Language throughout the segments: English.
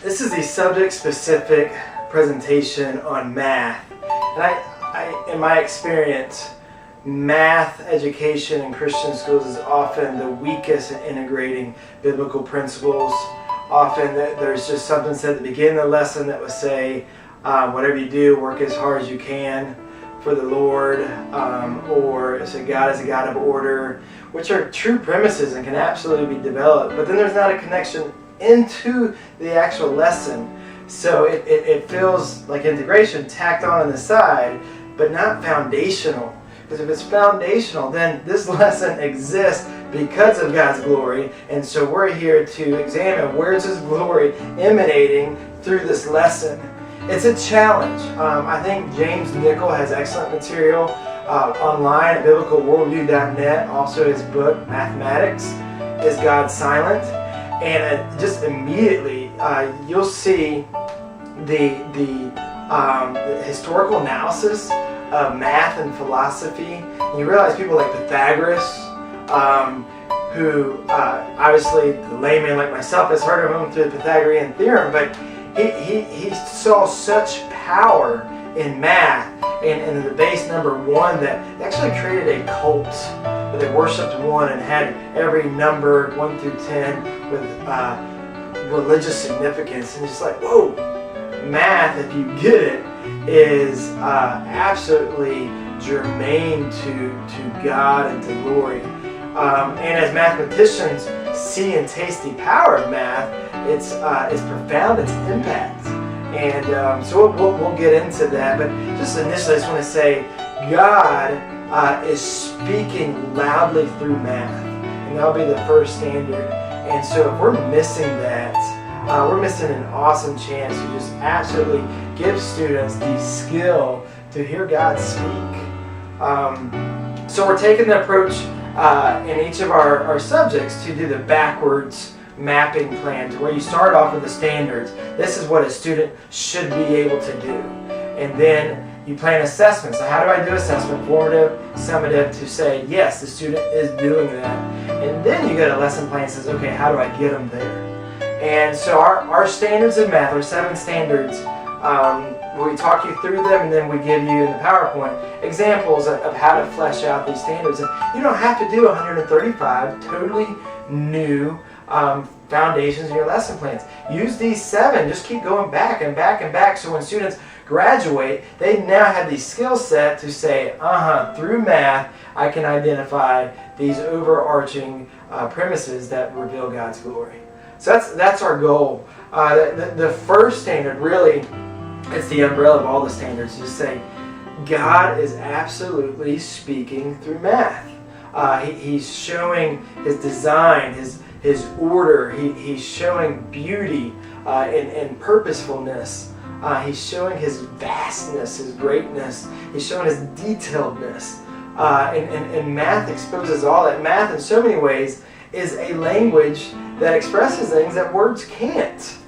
This is a subject-specific presentation on math. And in my experience, math education in Christian schools is often the weakest in integrating biblical principles. Often there's just something said at the beginning of the lesson that would say, whatever you do, work as hard as you can for the Lord, or say God is a God of order, which are true premises and can absolutely be developed. But then there's not a connection into the actual lesson. So it feels like integration tacked on the side, but not foundational. Because if it's foundational, then this lesson exists because of God's glory. And so we're here to examine where's His glory emanating through this lesson. It's a challenge. I think James Nickel has excellent material online at biblicalworldview.net. Also his book, Mathematics, Is God Silent? And just immediately you'll see the historical analysis of math and philosophy. And you realize people like Pythagoras, who obviously the layman like myself has heard of him through the Pythagorean theorem, but he saw such power in math and in the base number one that they actually created a cult where they worshipped one and had every number 1 through 10 with religious significance. And just like, whoa, math, if you get it, is absolutely germane to God and to glory. And as mathematicians see and taste the power of math, it's profound, its impact. And so we'll get into that. But just initially, I just want to say, God is speaking loudly through math. And that'll be the first standard. And so if we're missing that, we're missing an awesome chance to just absolutely give students the skill to hear God speak. So we're taking the approach in each of our subjects to do the backwards mapping plan, to where you start off with the standards. This is what a student should be able to do. And then you plan assessment. So how do I do assessment? Formative, summative, to say, yes, the student is doing that. And then you get a lesson plan that says, okay, how do I get them there? And so our standards of math, our 7 standards, we talk you through them, and then we give you in the PowerPoint examples of how to flesh out these standards. And you don't have to do 135 totally new foundations in your lesson plans. Use these 7. Just keep going back and back and back, so when students graduate, they now have the skill set to say, through math, I can identify these overarching premises that reveal God's glory. So that's our goal. The first standard, really, it's the umbrella of all the standards. Just say, God is absolutely speaking through math. He's showing His design, His order. He's showing beauty and purposefulness. He's showing His vastness, His greatness. He's showing His detailedness. And math exposes all that. Math, in so many ways, is a language that expresses things that words can't.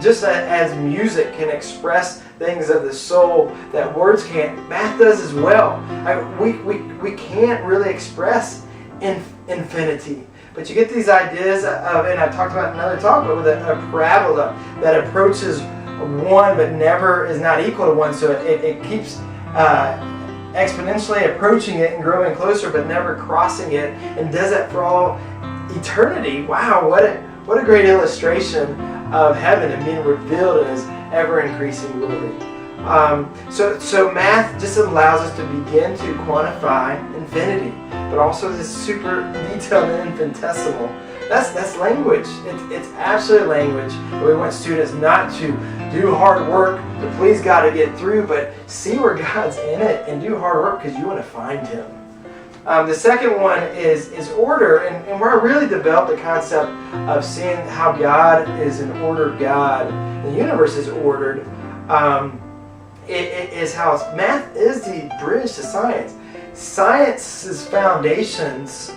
Just as music can express things of the soul that words can't, math does as well. We can't really express infinity. But you get these ideas of, and I talked about in another talk, but with a parabola that approaches 1 but never is not equal to 1. So it keeps exponentially approaching it and growing closer but never crossing it, and does that for all eternity. Wow, what a great illustration of heaven and being revealed in His ever-increasing glory. So math just allows us to begin to quantify infinity, but also this super detailed and infinitesimal. That's language. It's absolute language. We want students not to do hard work to please God to get through, but see where God's in it and do hard work because you want to find Him. The second one is order, and where I really developed the concept of seeing how God is an ordered God, the universe is ordered, it is how math is the bridge to science. Science's foundations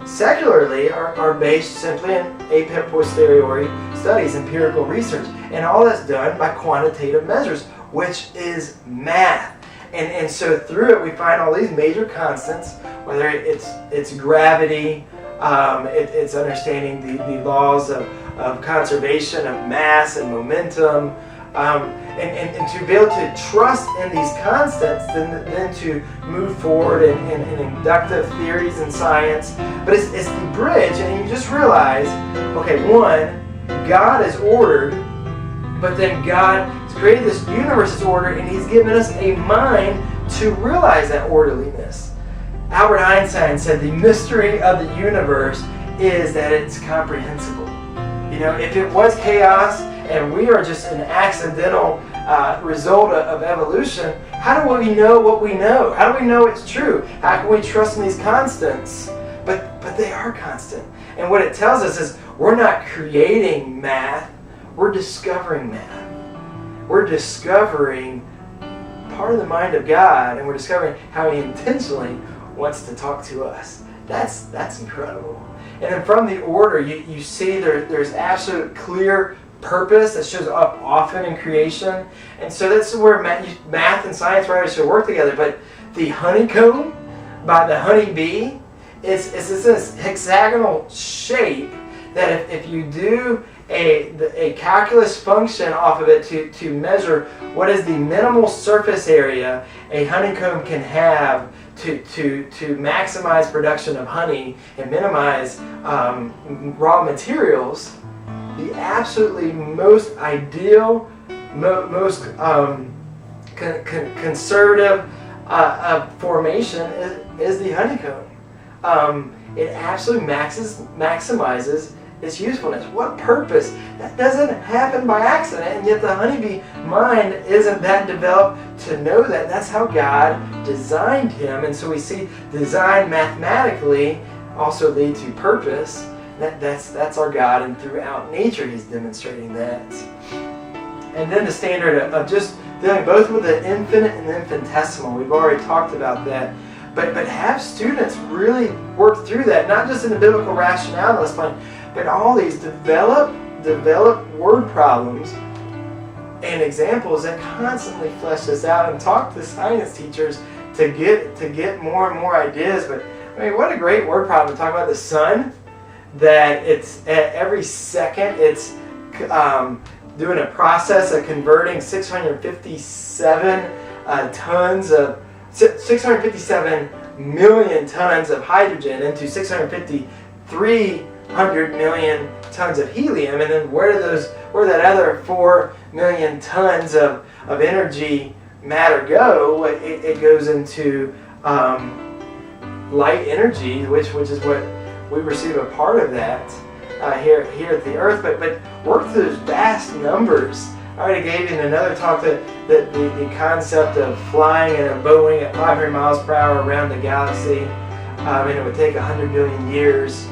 secularly are based simply in a posteriori studies, empirical research, and all that's done by quantitative measures, which is math. And so through it we find all these major constants, whether it's gravity, it's understanding the laws of of conservation of mass and momentum, and to be able to trust in these constants, then to move forward in inductive theories in science. But it's the bridge, and you just realize, okay, one, God is ordered, but then God has created this universe as order, and He's given us a mind to realize that orderliness. Albert Einstein said the mystery of the universe is that it's comprehensible. You know, if it was chaos and we are just an accidental result of evolution, how do we know what we know? How do we know it's true? How can we trust in these constants? But they are constant. And what it tells us is we're not creating math, we're discovering math. We're discovering part of the mind of God, and we're discovering how He intentionally wants to talk to us. That's incredible. And then from the order, you see there's absolute clear purpose that shows up often in creation. And so that's where math and science writers should work together. But the honeycomb by the honeybee is this hexagonal shape that if you do a calculus function off of it to measure what is the minimal surface area a honeycomb can have to maximize production of honey and minimize raw materials, the absolutely most ideal, most conservative formation is the honeycomb. It absolutely maximizes its usefulness. What purpose? That doesn't happen by accident, and yet the honeybee mind isn't that developed to know that. That's how God designed him, and so we see design mathematically also lead to purpose. That's our God, and throughout nature He's demonstrating that. And then the standard of just dealing both with the infinite and the infinitesimal. We've already talked about that. But have students really work through that, not just in the biblical rationale lesson plan, but all these develop word problems and examples that constantly flesh this out, and talk to science teachers to get more and more ideas. But I mean, what a great word problem to talk about the sun, that it's at every second it's doing a process of converting 657 million tons of hydrogen into 653 million tons of helium, and then where that other 4 million tons of energy matter go? It goes into light energy, which is what we receive a part of that here at the earth. But work through those vast numbers. I already gave you in another talk that the concept of flying in a Boeing at 500 miles per hour around the galaxy, and it would take 100 billion years.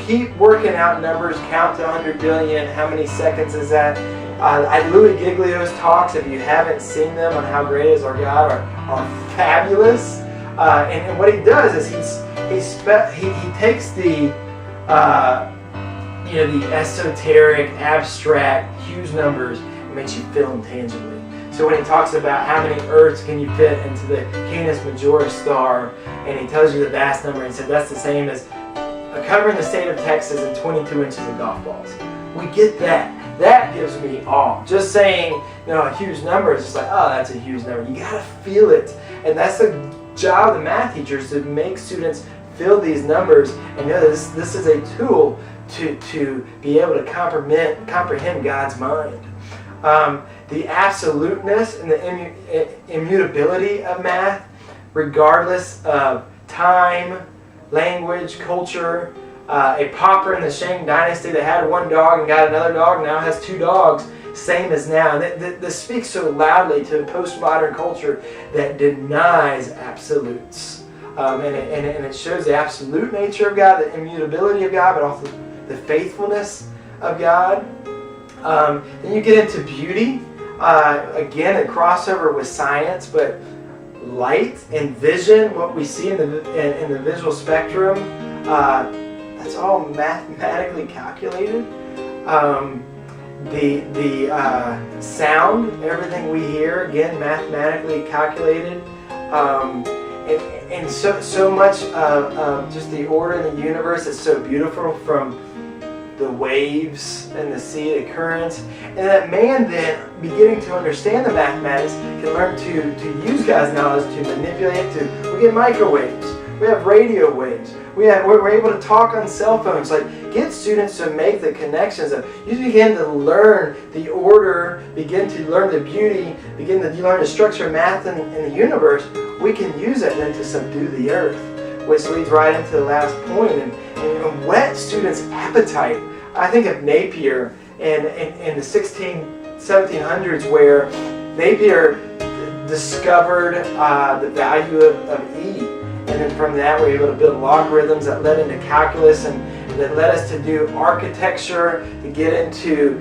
Keep working out numbers, count to 100 billion. How many seconds is that? Louis Giglio's talks, if you haven't seen them on how great is our God, are fabulous. And what he does is he takes the the esoteric, abstract, huge numbers, and makes you feel them tangibly. So when he talks about how many Earths can you fit into the Canis Majoris star, and he tells you the vast number, and he said that's the same as covering the state of Texas in 22 inches of golf balls. We get that. That gives me awe. Just saying, a huge number is just like, oh, that's a huge number. You gotta feel it, and that's the job of the math teachers, to make students feel these numbers and know this is a tool to be able to comprehend God's mind. The absoluteness and the immutability of math, regardless of time, language, culture. A pauper in the Shang dynasty that had one dog and got another dog now has two dogs, same as now. And this speaks so loudly to a postmodern culture that denies absolutes. And it shows the absolute nature of God, the immutability of God, but also the faithfulness of God. Then you get into beauty. Again, a crossover with science, but light and vision, what we see in the visual spectrum, that's all mathematically calculated. The sound, everything we hear, again, mathematically calculated. And so much of just the order in the universe is so beautiful, from the waves and the sea, the currents, and that man then, beginning to understand the mathematics, can learn to use God's knowledge to manipulate we get microwaves, we have radio waves, we're able to talk on cell phones. Like, get students to make the connections of, you begin to learn the order, begin to learn the beauty, begin to learn the structure of math in the universe. We can use it then to subdue the earth, which leads right into the last point, and whet students' appetite. I think of Napier in the 1700s, where Napier discovered the value of E. And then from that, we were able to build logarithms that led into calculus, and that led us to do architecture, to get into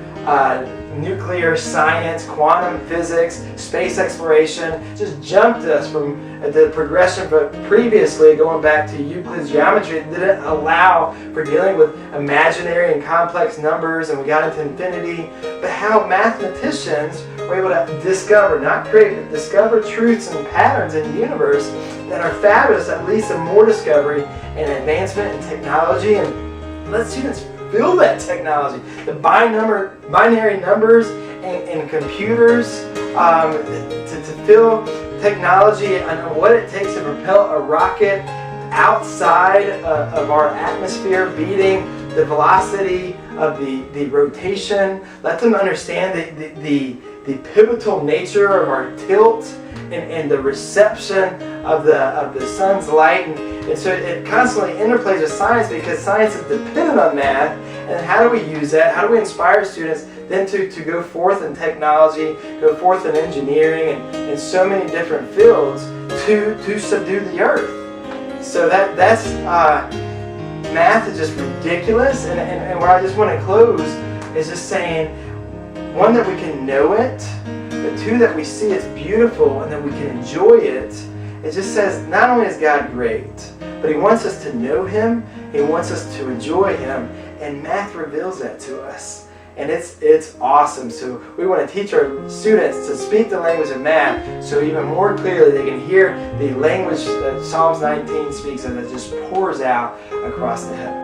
nuclear science, quantum physics, space exploration. Just jumped us from the progression, but previously going back to Euclid's geometry, it didn't allow for dealing with imaginary and complex numbers, and we got into infinity. But how mathematicians were able to discover, not create, but discover truths and patterns in the universe that are fabulous, that leads to more discovery and advancement in technology, and let students feel that technology. The binary numbers and computers, to feel technology and what it takes to propel a rocket outside of our atmosphere, beating the velocity of the rotation. Let them understand the pivotal nature of our tilt and the reception of the sun's light, and so it constantly interplays with science, because science is dependent on math. And how do we use that? How do we inspire students then to go forth in technology, go forth in engineering, and in so many different fields to subdue the earth? So that's math is just ridiculous, and where I just want to close is just saying, one, that we can know it, but two, that we see it's beautiful and that we can enjoy it. It just says, not only is God great, but He wants us to know Him, He wants us to enjoy Him, and math reveals that to us. And it's awesome. So we want to teach our students to speak the language of math, so even more clearly they can hear the language that Psalms 19 speaks of, that just pours out across the heaven.